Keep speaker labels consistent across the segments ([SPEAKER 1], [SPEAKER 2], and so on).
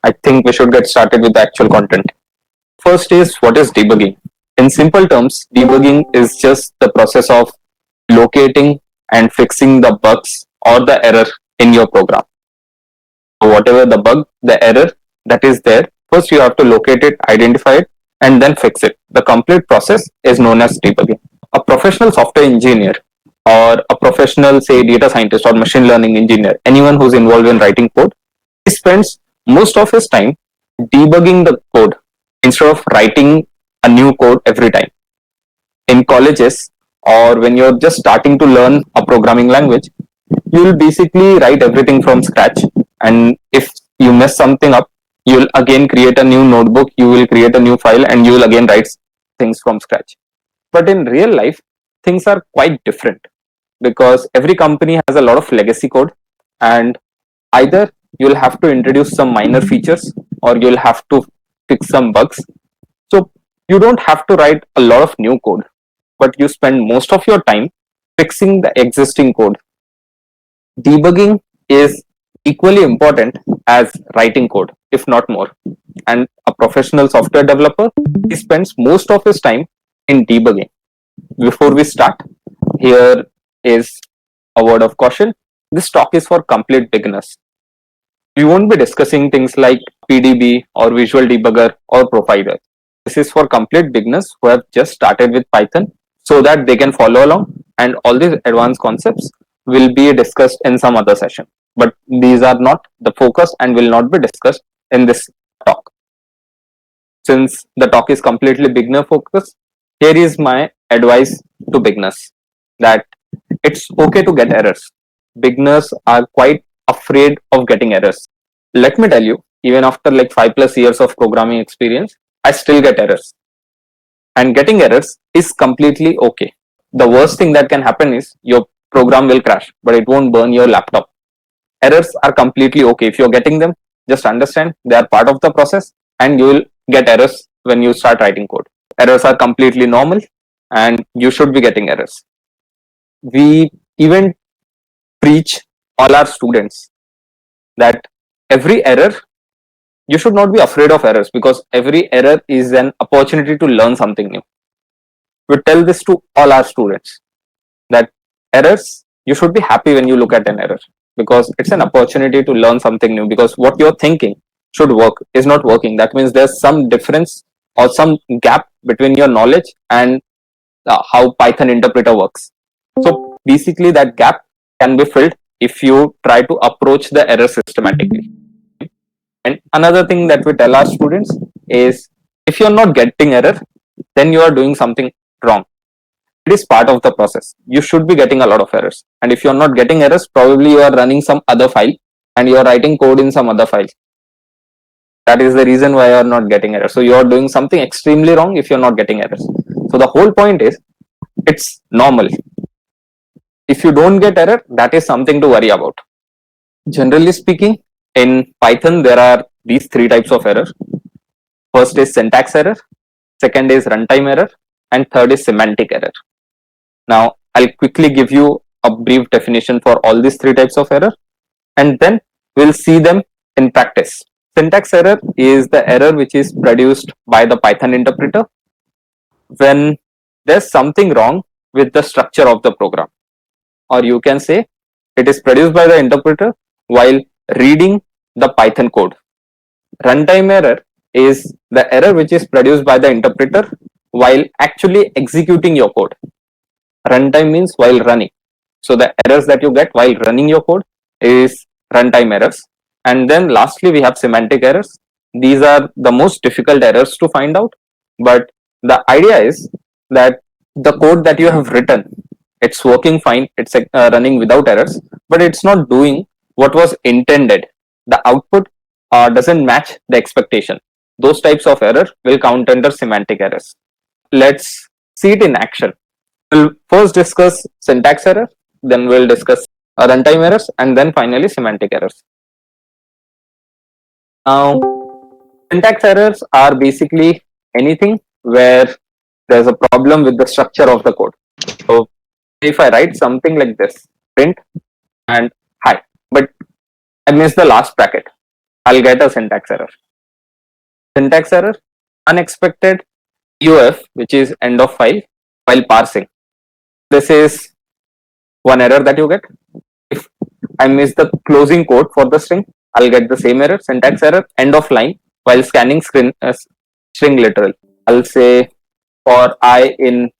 [SPEAKER 1] I think we should get started with the actual content. First is, what is debugging? In simple terms, debugging is just the process of locating and fixing the bugs or the error in your program. So whatever the bug, the error that is there, first you have to locate it, identify it, and then fix it. The complete process is known as debugging. A professional software engineer or a professional, say, data scientist or machine learning engineer, anyone who's involved in writing code, he spends most of his time debugging the code instead of writing a new code every time. In colleges, or when you're just starting to learn a programming language, you'll basically write everything from scratch. And if you mess something up, you'll again create a new notebook, you will create a new file, and you will again write things from scratch. But in real life, things are quite different because every company has a lot of legacy code, and either you'll have to introduce some minor features or you'll have to fix some bugs. So you don't have to write a lot of new code, but you spend most of your time fixing the existing code. Debugging is equally important as writing code, if not more. And a professional software developer, he spends most of his time in debugging. Before we start, here is a word of caution. This talk is for complete beginners. We won't be discussing things like PDB or Visual Debugger or Profiler. This is for complete beginners who have just started with Python so that they can follow along, and all these advanced concepts will be discussed in some other session. But these are not the focus and will not be discussed in this talk. Since the talk is completely beginner focused, here is my advice to beginners that it's okay to get errors. Beginners are quite afraid of getting errors. Let me tell you, even after like 5+ years of programming experience, I still get errors. And getting errors is completely okay. The worst thing that can happen is your program will crash, but it won't burn your laptop. Errors are completely okay. If you're getting them, just understand they are part of the process, and you will get errors when you start writing code. Errors are completely normal, and you should be getting errors. We even preach all our students that every error, you should not be afraid of errors, because every error is an opportunity to learn something new. We tell this to all our students that errors, you should be happy when you look at an error, because it's an opportunity to learn something new, because what you're thinking should work is not working. That means there's some difference or some gap between your knowledge and how Python interpreter works. So basically that gap can be filled if you try to approach the error systematically. And another thing that we tell our students is, if you're not getting error, then you are doing something wrong. It is part of the process. You should be getting a lot of errors. And if you're not getting errors, probably you are running some other file and you are writing code in some other file. That is the reason why you are not getting errors. So you are doing something extremely wrong if you're not getting errors. So the whole point is, it's normal. If you don't get error, that is something to worry about. Generally speaking, in Python, there are these 3 types of error. First is syntax error, second is runtime error, and third is semantic error. Now, I'll quickly give you a brief definition for all these 3 types of error, and then we'll see them in practice. Syntax error is the error which is produced by the Python interpreter when there's something wrong with the structure of the program. Or you can say it is produced by the interpreter while reading the Python code. Runtime error is the error which is produced by the interpreter while actually executing your code. Runtime means while running. So the errors that you get while running your code is runtime errors. And then lastly, we have semantic errors. These are the most difficult errors to find out. But the idea is that the code that you have written, it's working fine, it's running without errors, but it's not doing what was intended. The output doesn't match the expectation. Those types of error will count under semantic errors. Let's see it in action. We'll first discuss syntax error, then we'll discuss runtime errors, and then finally semantic errors. Now, syntax errors are basically anything where there's a problem with the structure of the code. So if I write something like this, print and hi, but I missed the last bracket. I'll get a syntax error. Syntax error, unexpected UF, which is end of file, while parsing. This is one error that you get. If I miss the closing code for the string, I'll get the same error, syntax error, end of line, while scanning string literal. I'll say for I in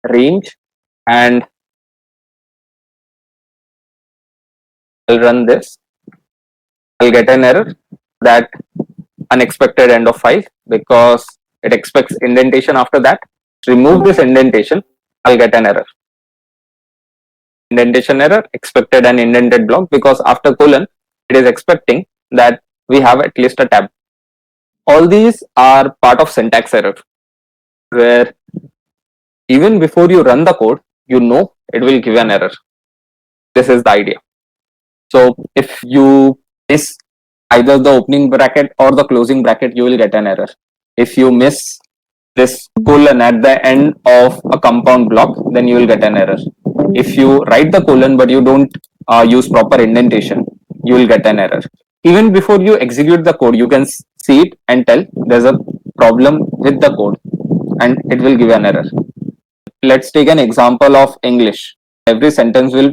[SPEAKER 1] range, and I'll run this. I'll get an error that unexpected end of file because it expects indentation after that. Remove this indentation, I'll get an error. Indentation error, expected an indented block because after colon, it is expecting that we have at least a tab. All these are part of syntax error, where even before you run the code, you know it will give an error. This is the idea. So if you miss either the opening bracket or the closing bracket, you will get an error. If you miss this colon at the end of a compound block, then you will get an error. If you write the colon but you don't use proper indentation, you will get an error. Even before you execute the code, you can see it and tell there's a problem with the code and it will give an error. Let's take an example of English. Every sentence will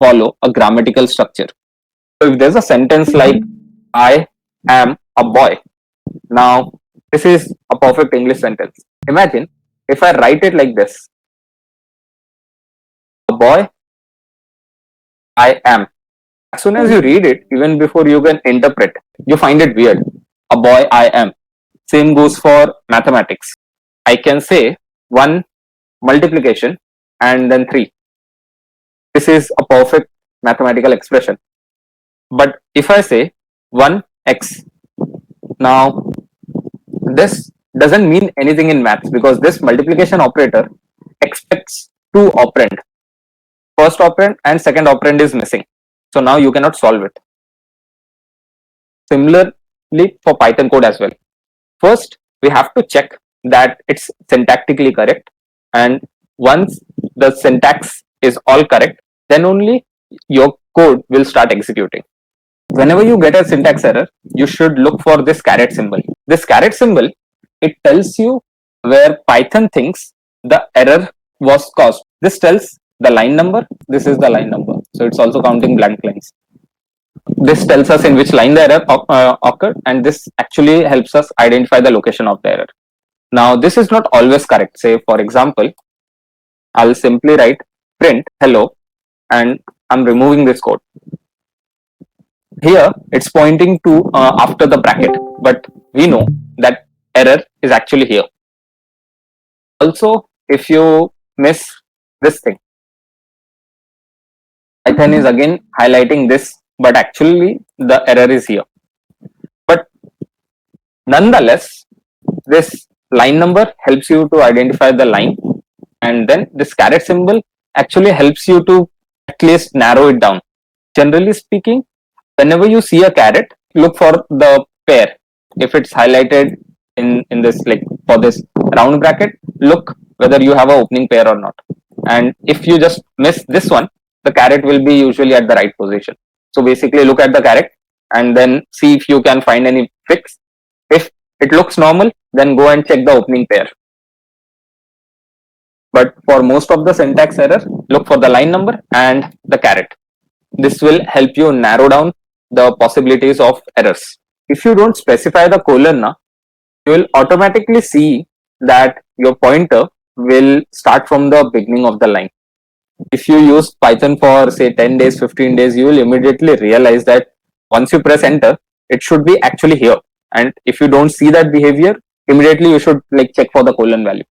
[SPEAKER 1] follow a grammatical structure. So if there's a sentence like I am a boy, now this is a perfect English sentence. Imagine if I write it like this: a boy, I am. As soon as you read it, even before you can interpret, you find it weird. A boy, I am. Same goes for mathematics. I can say 1 multiplication and then 3. This is a perfect mathematical expression. But if I say 1x, now this doesn't mean anything in maths because this multiplication operator expects 2 operand. First operand and second operand is missing. So now you cannot solve it. Similarly for Python code as well. First, we have to check that it's syntactically correct, and once the syntax is all correct, then only your code will start executing. Whenever you get a syntax error, you should look for this caret symbol. This caret symbol, it tells you where Python thinks the error was caused. This tells the line number. This is the line number. So it's also counting blank lines. This tells us in which line the error occurred, and this actually helps us identify the location of the error. Now, this is not always correct. Say, for example, I'll simply write print hello, and I'm removing this code. Here, it's pointing to after the bracket, but we know that error is actually here. Also, if you miss this thing, Python is again highlighting this, but actually the error is here. But nonetheless, this line number helps you to identify the line, and then this caret symbol actually helps you to at least narrow it down. Generally speaking, whenever you see a caret, look for the pair. If it's highlighted in this, like for this round bracket, look whether you have an opening pair or not. And if you just miss this one, the caret will be usually at the right position. So basically look at the caret and then see if you can find any fix. If it looks normal, then go and check the opening pair. But for most of the syntax error, look for the line number and the caret. This will help you narrow down the possibilities of errors. If you don't specify the colon now, you will automatically see that your pointer will start from the beginning of the line. If you use Python for say 10 days, 15 days, you will immediately realize that once you press enter, it should be actually here. And if you don't see that behavior, immediately you should like check for the colon value.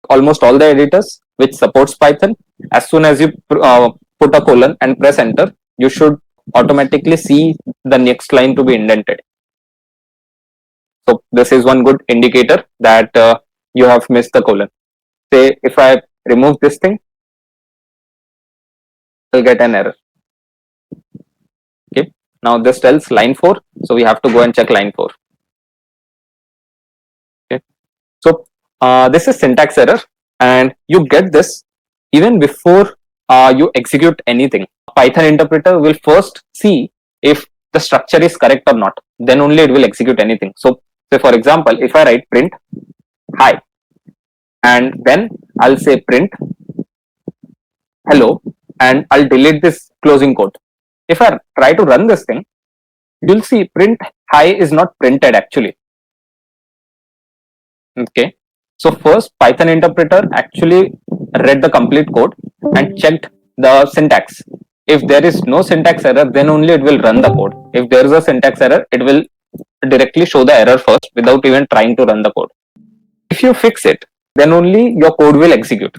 [SPEAKER 1] Almost all the editors which supports Python, as soon as you put a colon and press enter, you should automatically see the next line to be indented. So this is one good indicator that you have missed the colon. Say if I remove this thing, I'll get an error. Okay, now this tells line 4, so we have to go and check line 4. Okay, so this is syntax error, and you get this even before you execute anything. Python interpreter will first see if the structure is correct or not. Then only it will execute anything. So say for example, if I write print hi and then I'll say print hello and I'll delete this closing quote. If I try to run this thing, you'll see print hi is not printed actually. Okay. So first Python interpreter actually read the complete code and checked the syntax. If there is no syntax error, then only it will run the code. If there is a syntax error, it will directly show the error first without even trying to run the code. If you fix it, then only your code will execute.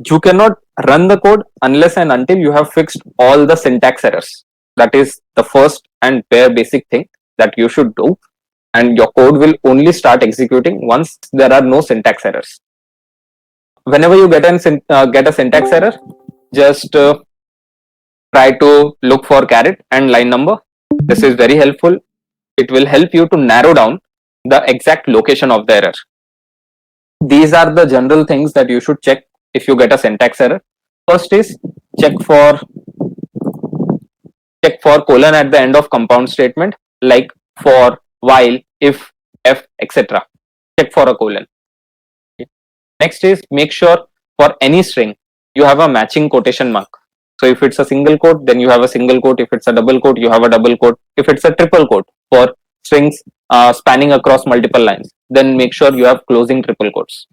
[SPEAKER 1] You cannot run the code unless and until you have fixed all the syntax errors. That is the first and bare basic thing that you should do, and your code will only start executing once there are no syntax errors. Whenever you get a syntax error, just try to look for caret and line number. This is very helpful. It will help you to narrow down the exact location of the error. These are the general things that you should check if you get a syntax error. First is check for colon at the end of compound statement, like for, while, if, f, etc. Check for a colon. Next is make sure for any string you have a matching quotation mark. So if it's a single quote, then you have a single quote. If it's a double quote, you have a double quote. If it's a triple quote for strings spanning across multiple lines, then make sure you have closing triple quotes.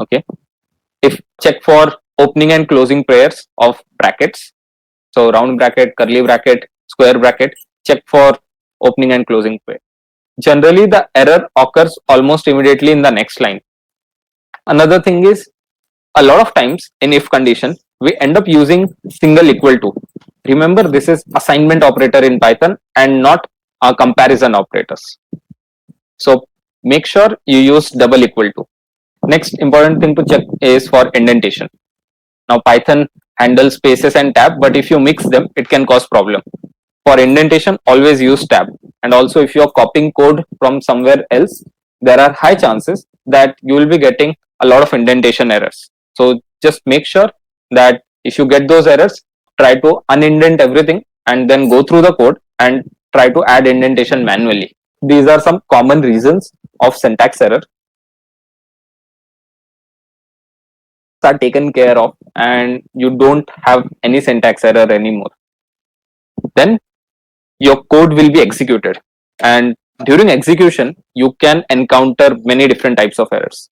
[SPEAKER 1] Okay. If check for opening and closing pairs of brackets. So round bracket, curly bracket, square bracket, check for opening and closing pair. Generally, the error occurs almost immediately in the next line. Another thing is, a lot of times in if condition, we end up using single equal to. Remember, this is assignment operator in Python and not comparison operators. So make sure you use double equal to. Next important thing to check is for indentation. Now Python handles spaces and tab, but if you mix them, it can cause problem. For indentation, always use tab. And also if you're copying code from somewhere else, there are high chances that you will be getting a lot of indentation errors. So just make sure that if you get those errors, try to unindent everything and then go through the code and try to add indentation manually. These are some common reasons of syntax error. Are taken care of and you don't have any syntax error anymore, then your code will be executed, and during execution you can encounter many different types of errors,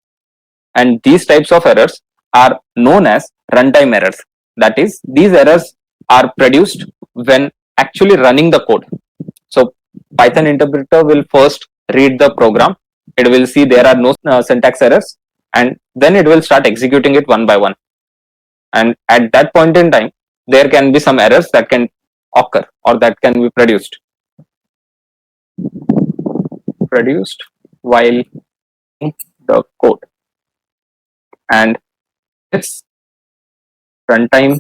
[SPEAKER 1] and these types of errors are known as runtime errors. That is, these errors are produced when actually running the code. So Python interpreter will first read the program, it will see there are no syntax errors, and then it will start executing it one by one. And at that point in time, there can be some errors that can occur or that can be produced while in the code. And its runtime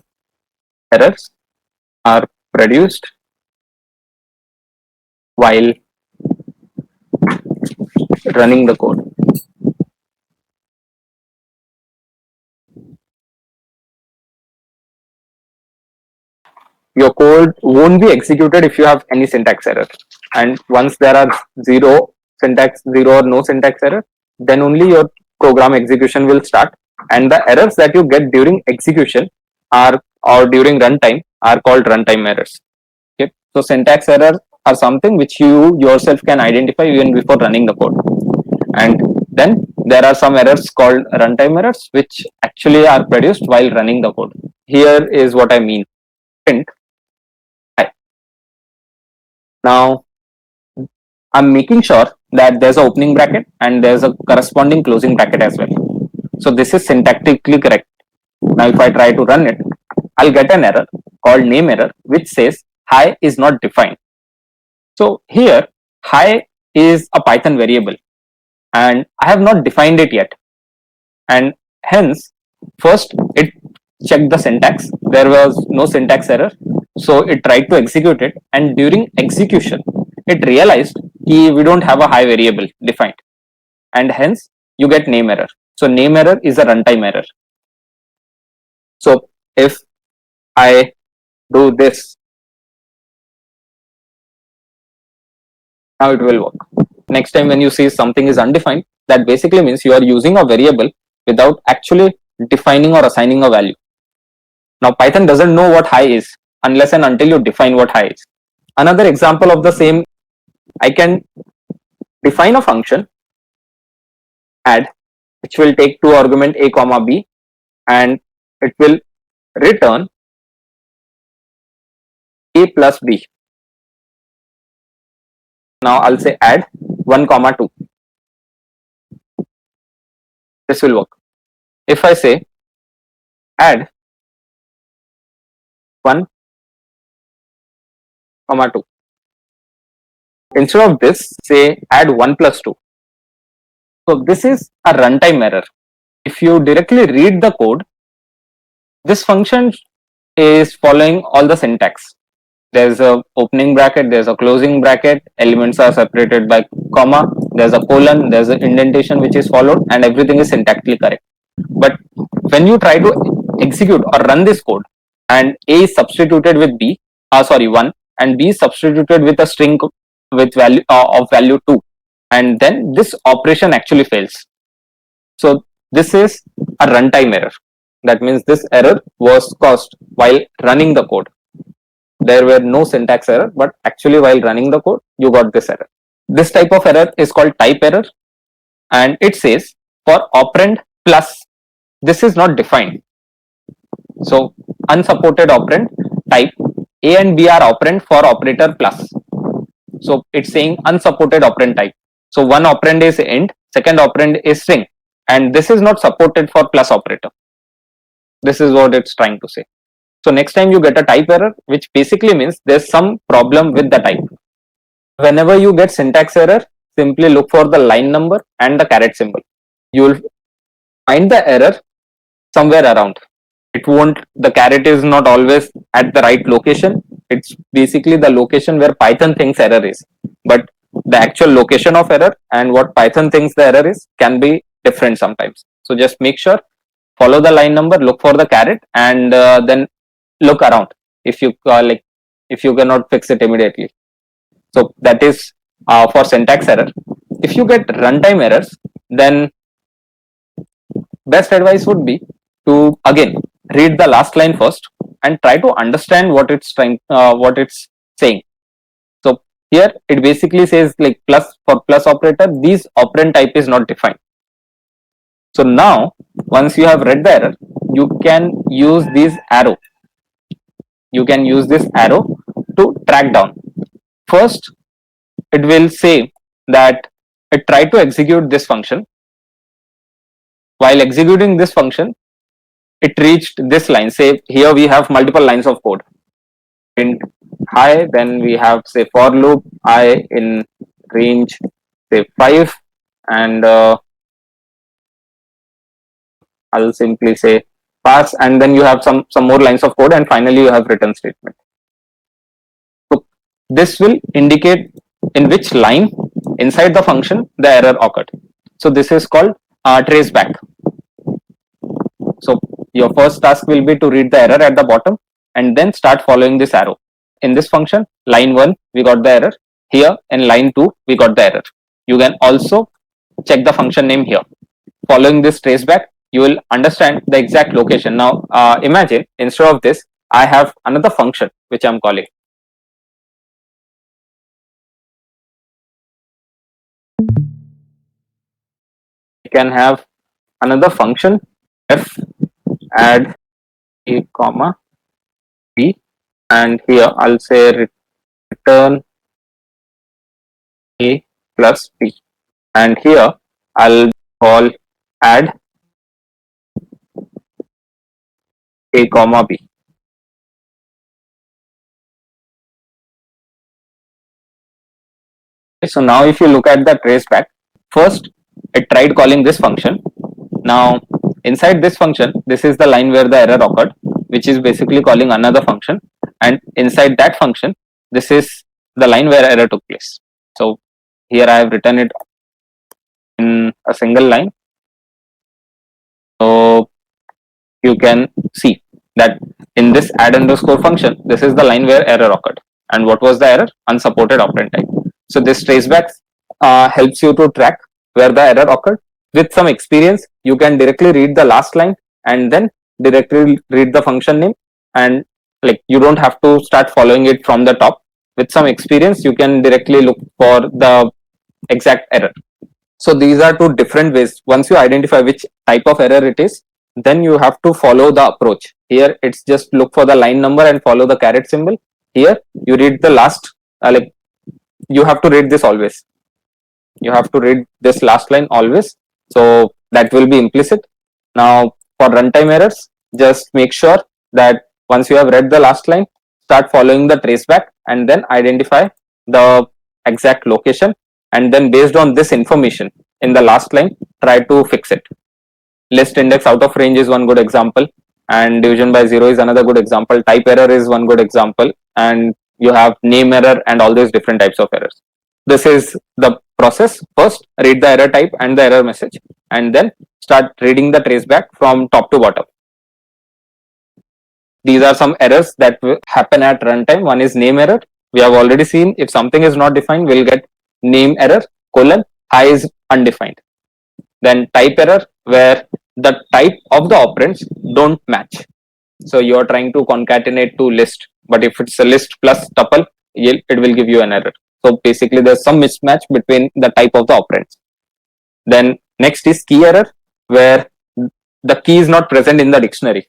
[SPEAKER 1] errors are produced while running the code. Your code won't be executed if you have any syntax error. And once there are zero or no syntax error, then only your program execution will start. And the errors that you get during execution or during runtime are called runtime errors. Okay. So syntax errors are something which you yourself can identify even before running the code. And then there are some errors called runtime errors which actually are produced while running the code. Here is what I mean. Print. Now I'm making sure that there's an opening bracket and there's a corresponding closing bracket as well. So this is syntactically correct. Now if I try to run it, I'll get an error called name error which says hi is not defined. So here hi is a Python variable and I have not defined it yet, and hence first it checked the syntax. There was no syntax error, so it tried to execute it, and during execution it realized we don't have a hi variable defined, and hence you get name error. So name error is a runtime error. So if I do this, Now it will work. Next time when you see something is undefined, that basically means you are using a variable without actually defining or assigning a value. Now Python doesn't know what high is unless and until you define what high is. Another example of the same, I can define a function add, which will take two argument a comma b, and it will return a plus b. Now I'll say add 1 comma 2. This will work. If I say add 1 comma 2, instead of this say add 1 plus 2. So this is a runtime error. If you directly read the code, this function is following all the syntax. There's a opening bracket, there's a closing bracket, elements are separated by comma, there's a colon, there's an indentation which is followed, and everything is syntactically correct. But when you try to execute or run this code and a is substituted with b, 1, and b is substituted with a string with value of value 2, and then this operation actually fails. So this is a runtime error. That means this error was caused while running the code. There were no syntax error, but actually while running the code, you got this error. This type of error is called type error, and it says for operand plus, this is not defined. So unsupported operand type, a and b are operand for operator plus. So it's saying unsupported operand type. So one operand is int, second operand is string, and this is not supported for plus operator. This is what it's trying to say. So next time you get a type error, which basically means there's some problem with the type. Whenever you get syntax error, simply look for the line number and the caret symbol. You will find the error somewhere around. It won't, the caret is not always at the right location. It's basically the location where Python thinks error is. But the actual location of error and what Python thinks the error is can be different sometimes. So just make sure, follow the line number, look for the caret, and then look around if you if you cannot fix it immediately. So that is for syntax error. If you get runtime errors, then best advice would be to again read the last line first and try to understand what it's trying, what it's saying. So here it basically says like plus, for plus operator, these operand type is not defined. So now once you have read the error, you can use this arrow. You can use this arrow to track down. First, it will say that it tried to execute this function. While executing this function, it reached this line. Say here we have multiple lines of code. Print high, then we have say for loop I in range say 5, and I'll simply say pass, and then you have some more lines of code, and finally you have return statement. So this will indicate in which line inside the function the error occurred. So this is called trace back. So your first task will be to read the error at the bottom and then start following this arrow. In this function, line 1 we got the error, here in line 2 we got the error. You can also check the function name here. Following this trace back, you will understand the exact location. Now imagine instead of this, I have another function which I'm calling. You can have another function f add a comma b, and here I'll say return a plus b, and here I'll call add a comma b. So now if you look at the traceback, first it tried calling this function. Now inside this function, this is the line where the error occurred, which is basically calling another function, and inside that function, this is the line where error took place. So here I have written it in a single line. So you can see that in this add underscore function, this is the line where error occurred. And what was the error? Unsupported operand type. So this traceback helps you to track where the error occurred. With some experience, you can directly read the last line and then directly read the function name, and like you don't have to start following it from the top. With some experience, you can directly look for the exact error. So these are two different ways. Once you identify which type of error it is, then you have to follow the approach. Here it's just look for the line number and follow the caret symbol. Here you read the last, like you have to read this always. You have to read this last line always. So that will be implicit. Now for runtime errors, just make sure that once you have read the last line, start following the traceback and then identify the exact location, and then based on this information in the last line, try to fix it. List index out of range is one good example, and division by zero is another good example. Type error is one good example, and you have name error and all these different types of errors. This is the process. First, read the error type and the error message, and then start reading the traceback from top to bottom. These are some errors that will happen at runtime. One is name error. We have already seen if something is not defined, we'll get name error, colon, high is undefined. Then type error, where the type of the operands don't match. So you are trying to concatenate to list, but if it's a list plus tuple, it will give you an error. So basically there's some mismatch between the type of the operands. Then next is key error, where the key is not present in the dictionary.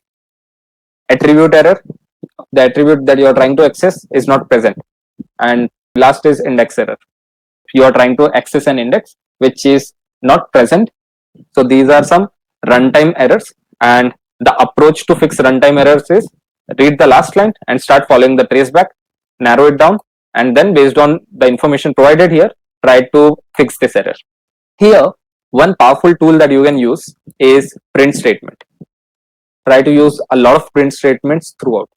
[SPEAKER 1] Attribute error, the attribute that you are trying to access is not present. And last is index error. You are trying to access an index which is not present. So these are some runtime errors, and the approach to fix runtime errors is read the last line and start following the traceback, narrow it down, and then based on the information provided here, try to fix this error. Here, one powerful tool that you can use is print statement. Try to use a lot of print statements throughout.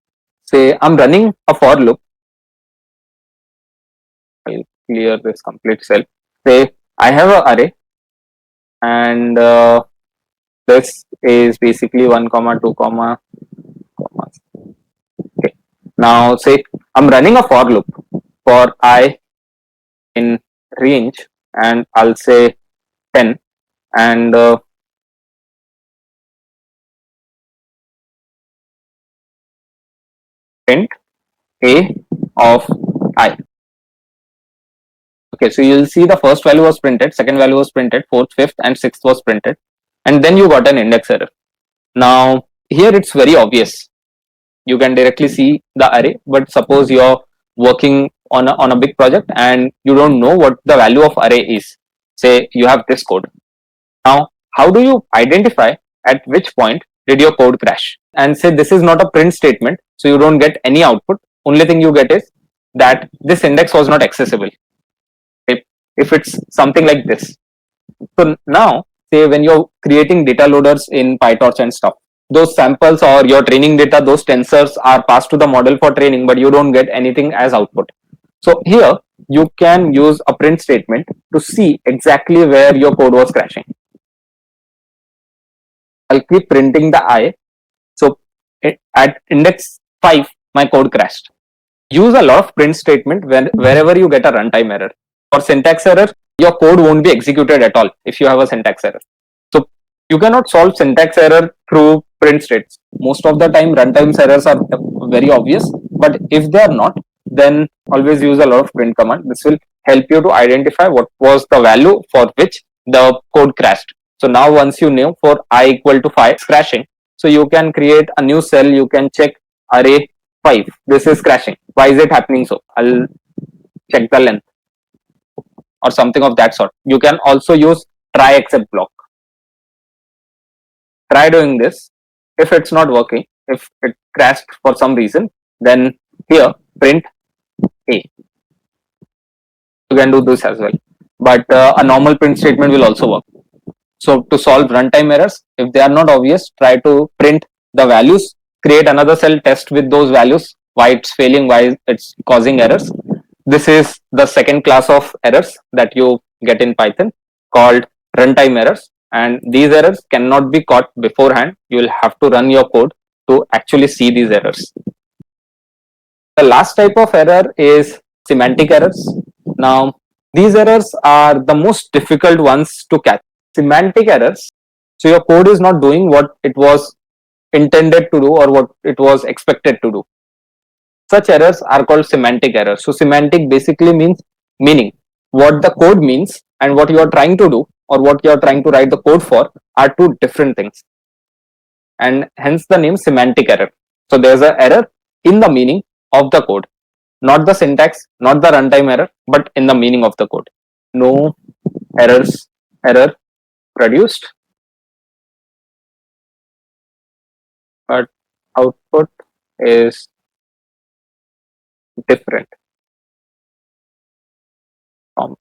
[SPEAKER 1] Say I'm running a for loop. I'll clear this complete cell. Say I have an array, and this is basically 1 comma 2 comma. Okay. Now say I'm running a for loop for I in range, and I'll say 10, and print a of I. Okay, so you'll see the first value was printed, second value was printed, fourth, fifth, and sixth was printed, and then you got an index error. Now here it's very obvious. You can directly see the array, but suppose you're working on a big project and you don't know what the value of array is. Say you have this code. Now, how do you identify at which point did your code crash? And say this is not a print statement, so you don't get any output. Only thing you get is that this index was not accessible. If it's something like this. So now, say when you're creating data loaders in PyTorch and stuff, those samples or your training data, those tensors are passed to the model for training, but you don't get anything as output. So here you can use a print statement to see exactly where your code was crashing. I'll keep printing the I. So at index 5, my code crashed. Use a lot of print statement wherever you get a runtime error. For syntax error, your code won't be executed at all if you have a syntax error. So you cannot solve syntax error through print states. Most of the time runtime errors are very obvious, but if they are not, then always use a lot of print command. This will help you to identify what was the value for which the code crashed. So now once you know for I equal to 5 crashing, so you can create a new cell, you can check array 5, this is crashing. Why is it happening so? I'll check the length or something of that sort. You can also use try except block. Try doing this. If it's not working, if it crashed for some reason, then here print A. You can do this as well, but a normal print statement will also work. So to solve runtime errors, if they are not obvious, try to print the values, create another cell, test with those values, why it's failing, why it's causing errors. This is the second class of errors that you get in Python called runtime errors, and these errors cannot be caught beforehand. You will have to run your code to actually see these errors. The last type of error is semantic errors. Now These errors are the most difficult ones to catch. Semantic errors. So your code is not doing what it was intended to do or what it was expected to do. Such errors are called semantic errors. So semantic basically means meaning. What the code means and what you are trying to do or what you are trying to write the code for are two different things. And hence the name semantic error. So there's an error in the meaning of the code, not the syntax, not the runtime error, but in the meaning of the code. No error produced, but output is different from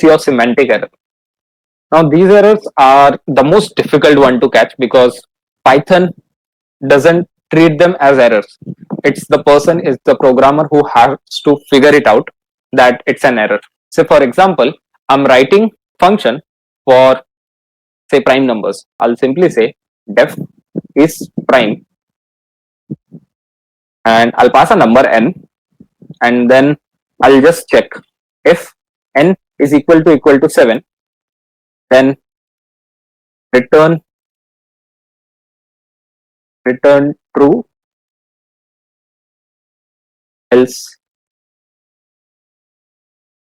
[SPEAKER 1] your semantic error. Now these errors are the most difficult one to catch because Python doesn't treat them as errors. It's the person, is the programmer who has to figure it out that it's an error. So for example, I'm writing function for say prime numbers. I'll simply say def is prime and I'll pass a number n and then I'll just check if n is equal to 7, then return true, else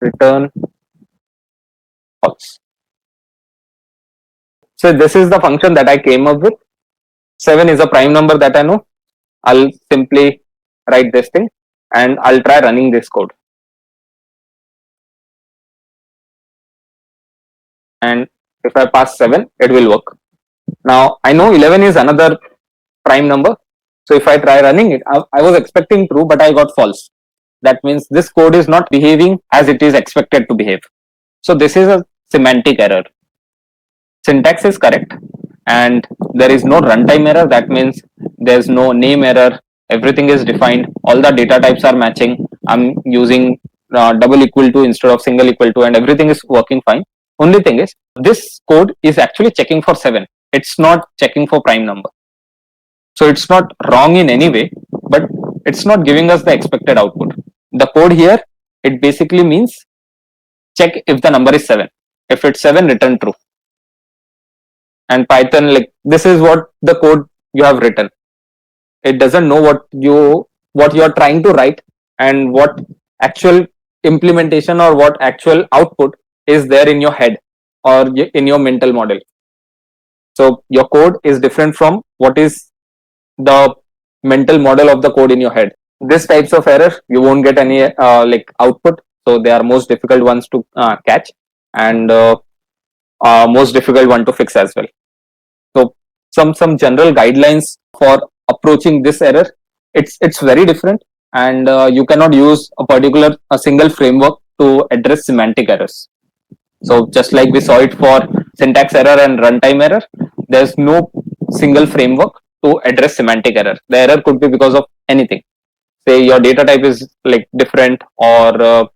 [SPEAKER 1] return false. So this is the function that I came up with. 7 is a prime number that I know. I'll simply write this thing and I'll try running this code. And if I pass 7, it will work. Now I know 11 is another prime number. So if I try running it, I was expecting true, but I got false. That means this code is not behaving as it is expected to behave. So this is a semantic error. Syntax is correct and there is no runtime error. That means there's no name error. Everything is defined. All the data types are matching. I'm using double equal to instead of single equal to, and everything is working fine. Only thing is this code is actually checking for 7. It's not checking for prime number. So it's not wrong in any way, but it's not giving us the expected output. The code here, it basically means check if the number is 7. If it's 7, return true. And Python, like, this is what the code you have written. It doesn't know what you are trying to write and what actual implementation or what actual output is there in your head or in your mental model. So your code is different from what is the mental model of the code in your head. This types of error you won't get any like output, so they are most difficult ones to catch and most difficult one to fix as well. So some general guidelines for approaching this error. It's very different, and you cannot use a single framework to address semantic errors. So just like we saw it for syntax error and runtime error, there's no single framework to address semantic error. The error could be because of anything. Say your data type is like different, or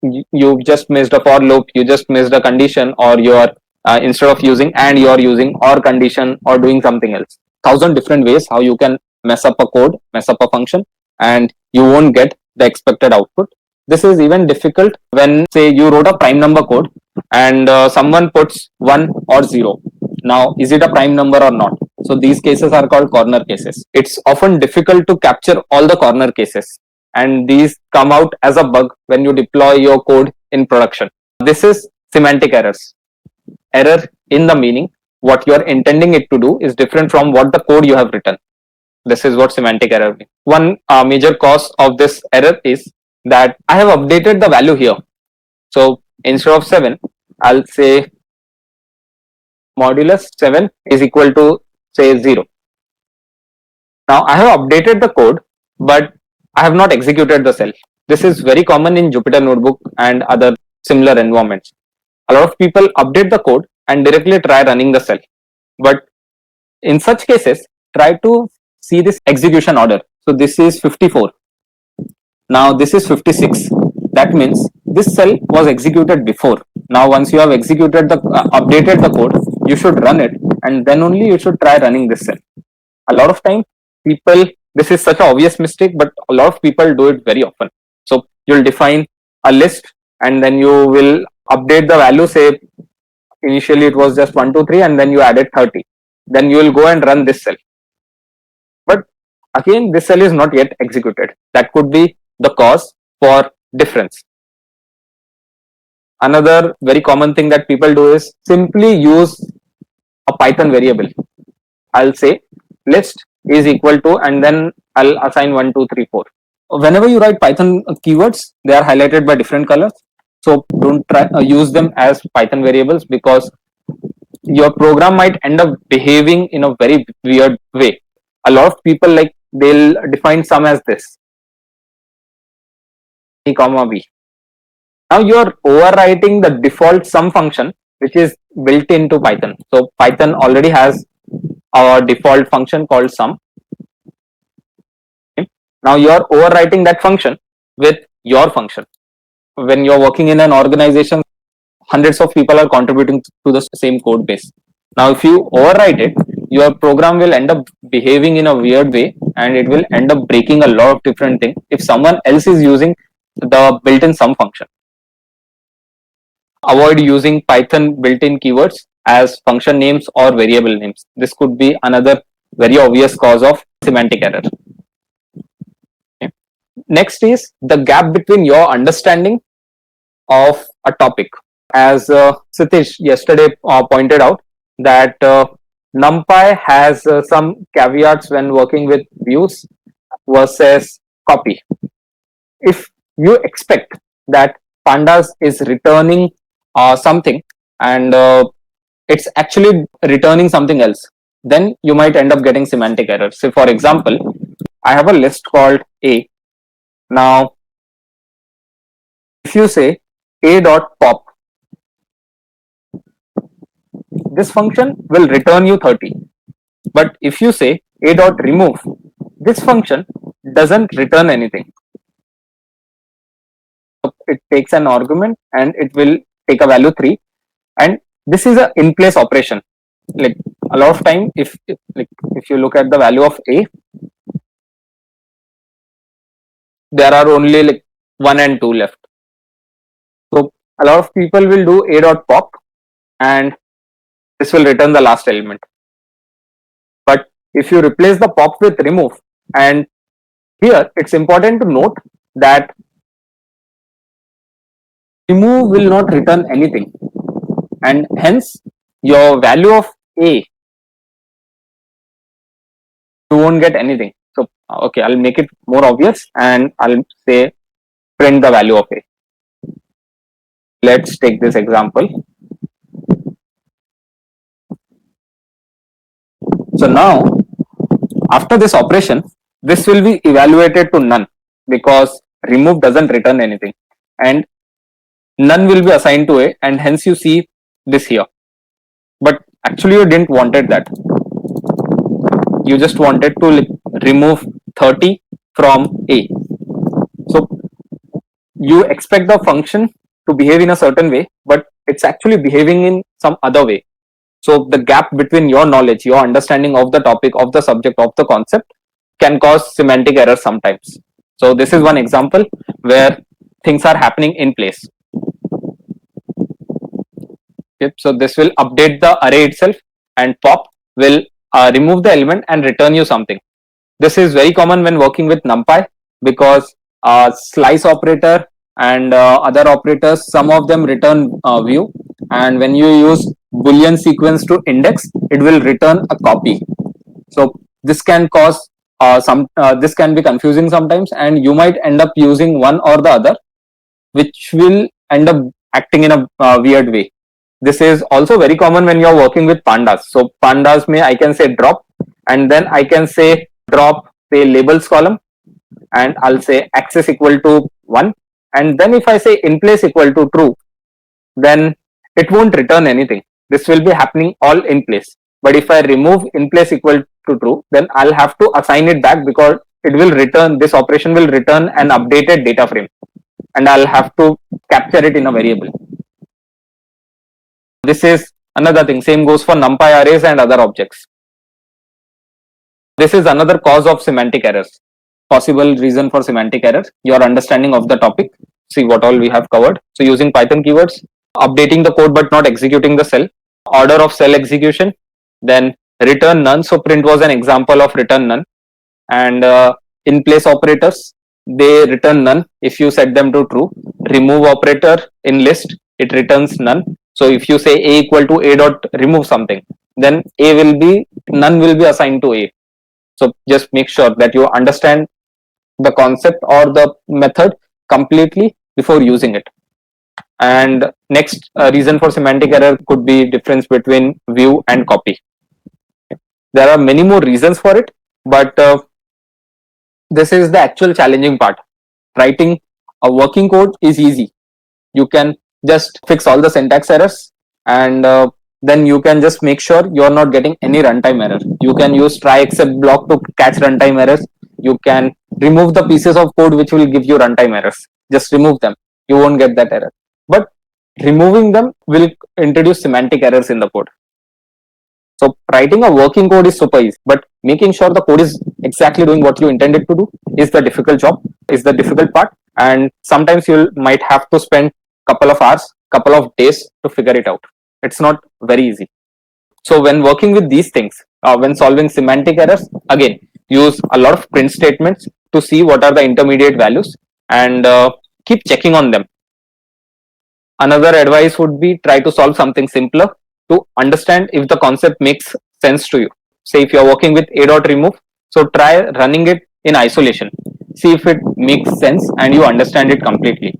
[SPEAKER 1] you just missed a for loop, you just missed a condition, or you are instead of using and you are using or condition or doing something else. 1,000 different ways how you can mess up a code, mess up a function, and you won't get the expected output. This is even difficult when, say, you wrote a prime number code and someone puts 1 or 0. Now, is it a prime number or not? So these cases are called corner cases. It's often difficult to capture all the corner cases, and these come out as a bug when you deploy your code in production. This is semantic errors. Error in the meaning. What you are intending it to do is different from what the code you have written. This is what semantic error means. One major cause of this error is that I have updated the value here. So instead of 7, I'll say modulus 7 is equal to, say, 0. Now I have updated the code, but I have not executed the cell. This is very common in Jupyter Notebook and other similar environments. A lot of people update the code and directly try running the cell. But in such cases, try to see this execution order. So this is 54. Now this is 56. That means this cell was executed before. Now once you have executed the updated the code, you should run it, and then only you should try running this cell. A lot of time people, this is such an obvious mistake, but a lot of people do it very often. So you'll define a list, and then you will update the value. Say initially it was just 1 2 3, and then you added 30. Then you will go and run this cell, but again this cell is not yet executed. That could be the cause for difference. Another very common thing that people do is simply use a Python variable. I'll say list is equal to, and then I'll assign 1 2 3 4. Whenever you write Python keywords, they are highlighted by different colors. So don't try use them as Python variables, because your program might end up behaving in a very weird way. A lot of people, like, they'll define sum as this, a comma b. Now you're overwriting the default sum function which is built into Python. So Python already has a default function called sum. Okay. Now you're overwriting that function with your function. When you're working in an organization, hundreds of people are contributing to the same code base. Now if you overwrite it, your program will end up behaving in a weird way, and it will end up breaking a lot of different things if someone else is using the built-in sum function. Avoid using Python built-in keywords as function names or variable names. This could be another very obvious cause of semantic error. Okay. Next is the gap between your understanding of a topic. As Satish yesterday pointed out, that NumPy has some caveats when working with views versus copy. If you expect that pandas is returning something, and it's actually returning something else, then you might end up getting semantic errors. So for example, I have a list called A. Now if you say a.pop, this function will return you 30. But if you say a.remove, this function doesn't return anything. It takes an argument and it will take a value 3, and this is a in place operation. Like, a lot of time, if you look at the value of A, there are only like 1 and 2 left. So a lot of people will do a.pop, and this will return the last element. But if you replace the pop with remove, and here it's important to note that remove will not return anything, and hence your value of A, you won't get anything. So okay, I'll make it more obvious, and I'll say print the value of A. Let's take this example. So now after this operation, this will be evaluated to none, because remove doesn't return anything, and none will be assigned to A, and hence you see this here. But actually you didn't wanted that. You just wanted to remove 30 from A. So you expect the function to behave in a certain way, but it's actually behaving in some other way. So the gap between your knowledge, your understanding of the topic, of the subject, of the concept, can cause semantic error sometimes. So this is one example where things are happening in place. Okay, so this will update the array itself, and pop will remove the element and return you something. This is very common when working with NumPy, because slice operator and other operators, some of them return view, and when you use Boolean sequence to index, it will return a copy. So this can cause this can be confusing sometimes, and you might end up using one or the other, which will end up acting in a weird way. This is also very common when you're working with pandas. So pandas may, I can say drop, and then I can say drop say labels column, and I'll say access equal to 1, and then if I say in place equal to true, then it won't return anything. This will be happening all in place. But if I remove in place equal to true, then I'll have to assign it back, because it will return, this operation will return an updated data frame. and I'll have to capture it in a variable. This is another thing. Same goes for NumPy arrays and other objects. This is another cause of semantic errors. Possible reason for semantic errors, your understanding of the topic. See what all we have covered. So using Python keywords, updating the code but not executing the cell, order of cell execution, then return none. So print was an example of return none. And in place operators, they return none if you set them to true. Remove operator in list, it returns none. So if you say a equal to a dot remove something, then a will be, none will be assigned to a. So just make sure that you understand the concept or the method completely before using it. And next reason for semantic error could be difference between view and copy. There are many more reasons for it, but this is the actual challenging part. Writing a working code is easy. You can just fix all the syntax errors, and then you can just make sure you're not getting any runtime error. You can use try except block to catch runtime errors. You can remove the pieces of code which will give you runtime errors. Just remove them. You won't get that error. But removing them will introduce semantic errors in the code. So writing a working code is super easy, but making sure the code is exactly doing what you intended to do is the difficult job, is the difficult part. And sometimes you might have to spend couple of hours, couple of days to figure it out. It's not very easy. So when working with these things, when solving semantic errors, again, use a lot of print statements to see what are the intermediate values and keep checking on them. Another advice would be try to solve something simpler to understand if the concept makes sense to you. Say if you're working with a dot remove, so try running it in isolation. See if it makes sense and you understand it completely.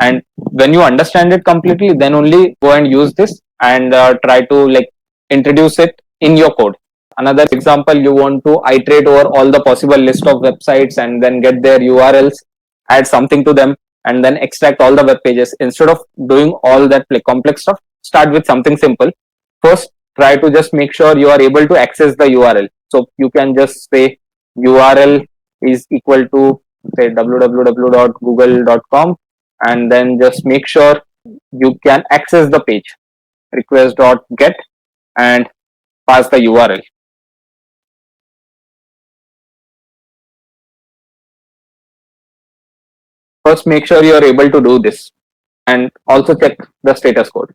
[SPEAKER 1] And when you understand it completely, then only go and use this and try to like introduce it in your code. Another example, you want to iterate over all the possible list of websites and then get their URLs, add something to them, and then extract all the web pages. Instead of doing all that like complex stuff, start with something simple. First, try to just make sure you are able to access the URL. So you can just say URL is equal to say www.google.com, and then just make sure you can access the page. Request.get and pass the URL. First, make sure you are able to do this and also check the status code.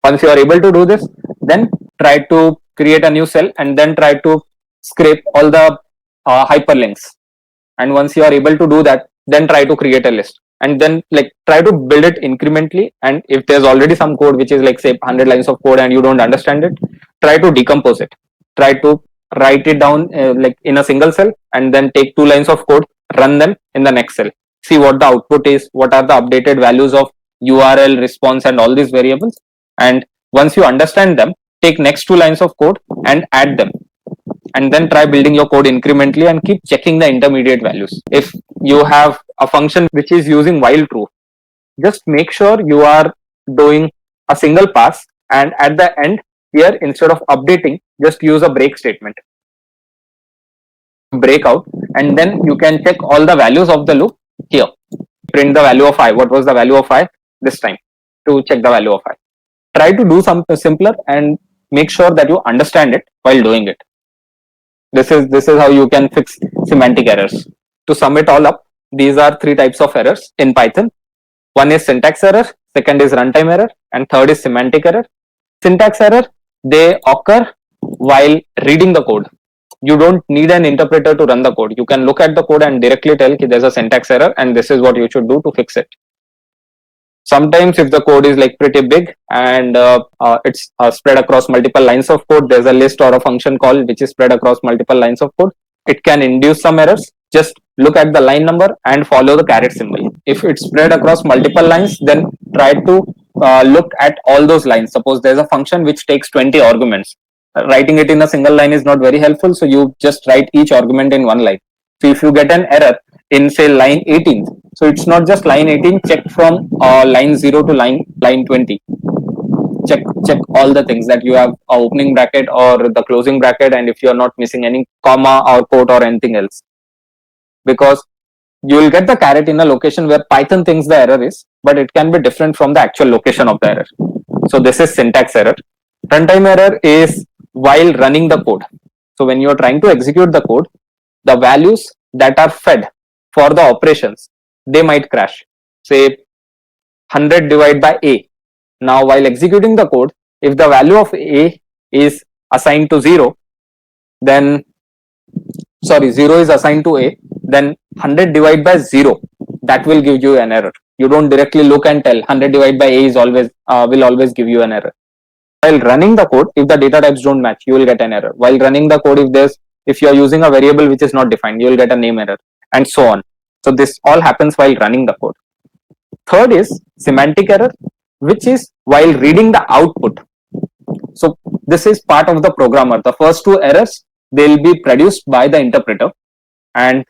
[SPEAKER 1] Once you are able to do this, then try to create a new cell and then try to scrape all the hyperlinks. And once you are able to do that, then try to create a list and then like try to build it incrementally. And if there's already some code which is like say 100 lines of code and you don't understand it, try to decompose it. Try to write it down like in a single cell and then take 2 lines of code, run them in the next cell. See what the output is, what are the updated values of URL, response, and all these variables. And once you understand them, take next 2 lines of code and add them, and then try building your code incrementally and keep checking the intermediate values. If you have a function which is using while true, just make sure you are doing a single pass, and at the end here, instead of updating, just use a break statement, break out, and then you can check all the values of the loop here. Print the value of I. What was the value of I this time? To check the value of I. Try to do something simpler and make sure that you understand it while doing it. This is how you can fix semantic errors. To sum it all up, these are 3 types of errors in Python. One is syntax error, second is runtime error, and third is semantic error. Syntax error, they occur while reading the code. You don't need an interpreter to run the code. You can look at the code and directly tell there's a syntax error and this is what you should do to fix it. Sometimes if the code is like pretty big and it's spread across multiple lines of code, there's a list or a function call which is spread across multiple lines of code, it can induce some errors. Just look at the line number and follow the caret symbol. If it's spread across multiple lines, then try to look at all those lines. Suppose there's a function which takes 20 arguments. Writing it in a single line is not very helpful, so you just write each argument in one line. So if you get an error in say line 18, so it's not just line 18, check from line 0 to line 20. Check all the things that you have opening bracket or the closing bracket, and if you are not missing any comma or quote or anything else. because you will get the caret in a location where Python thinks the error is, but it can be different from the actual location of the error. So this is syntax error. Runtime error is while running the code. So when you are trying to execute the code, the values that are fed for the operations, they might crash. Say 100 divided by A. Now while executing the code, if the value of A is assigned to 0, then 0 is assigned to A, then 100 divided by 0, that will give you an error. You don't directly look and tell 100 divided by A is always will always give you an error. While running the code, if the data types don't match, you will get an error. While running the code, if you are using a variable which is not defined, you will get a name error, and so on. So this all happens while running the code. Third is semantic error, which is while reading the output. So this is part of the programmer. The first two errors, they'll be produced by the interpreter, and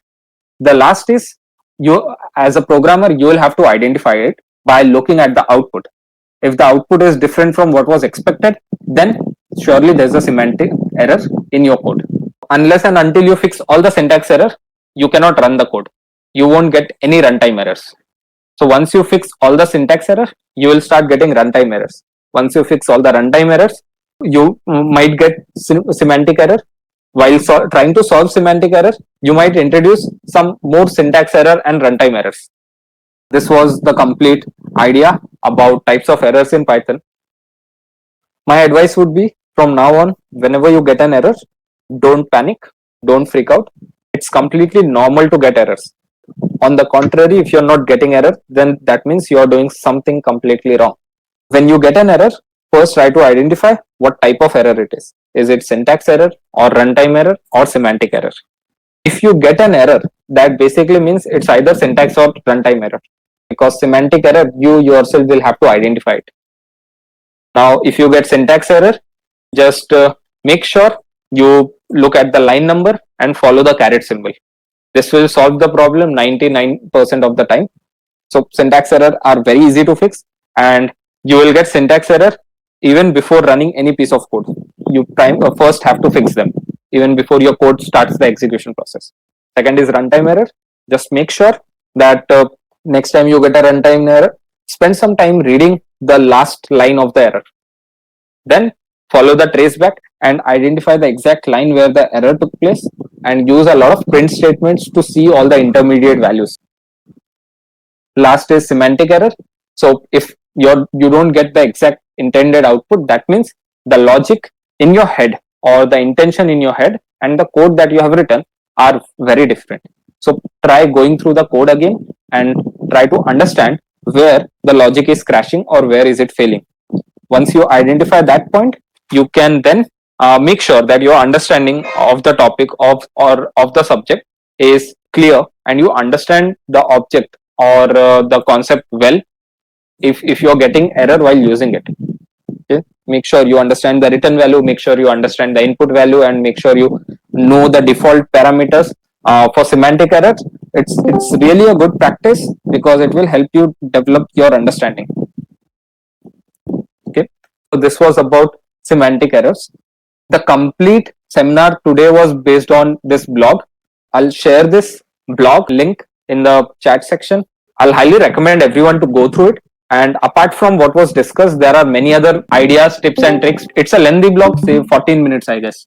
[SPEAKER 1] the last is, you as a programmer, you will have to identify it by looking at the output. If the output is different from what was expected, then surely there's a semantic error in your code. Unless and until you fix all the syntax error, you cannot run the code. You won't get any runtime errors. So once you fix all the syntax error, you will start getting runtime errors. Once you fix all the runtime errors, you might get semantic error. While trying to solve semantic error, you might introduce some more syntax error and runtime errors. This was the complete idea about types of errors in Python. My advice would be, from now on, whenever you get an error, don't panic, don't freak out. It's completely normal to get errors. On the contrary, if you're not getting error, then that means you're doing something completely wrong. When you get an error, first try to identify what type of error it is. Is it syntax error or runtime error or semantic error? If you get an error, that basically means it's either syntax or runtime error, because semantic error, you yourself will have to identify it. Now, if you get syntax error, just make sure you look at the line number and follow the caret symbol. This will solve the problem 99% of the time. So syntax error are very easy to fix, and you will get syntax error even before running any piece of code. You first have to fix them even before your code starts the execution process. Second is runtime error. Just make sure that next time you get a runtime error, spend some time reading the last line of the error. Then follow the traceback and identify the exact line where the error took place, and use a lot of print statements to see all the intermediate values. Last is semantic error. So if you don't get the exact intended output, that means the logic in your head or the intention in your head and the code that you have written are very different. So try going through the code again and try to understand where the logic is crashing or where is it failing. Once you identify that point, you can then make sure that your understanding of the topic of the subject is clear, and you understand the object or the concept well. If you're getting error while using it, okay, make sure you understand the return value, make sure you understand the input value, and make sure you know the default parameters. For semantic errors, it's really a good practice because it will help you develop your understanding. Okay, so this was about semantic errors. The complete seminar today was based on this blog. I'll share this blog link in the chat section. I'll highly recommend everyone to go through it. And apart from what was discussed, there are many other ideas, tips and tricks. It's a lengthy blog, say 14 minutes, I guess.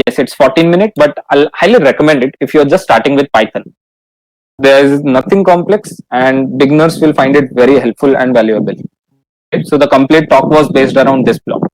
[SPEAKER 1] Yes, it's 14 minutes, but I'll highly recommend it if you're just starting with Python. There is nothing complex, and beginners will find it very helpful and valuable. Okay, so the complete talk was based around this blog.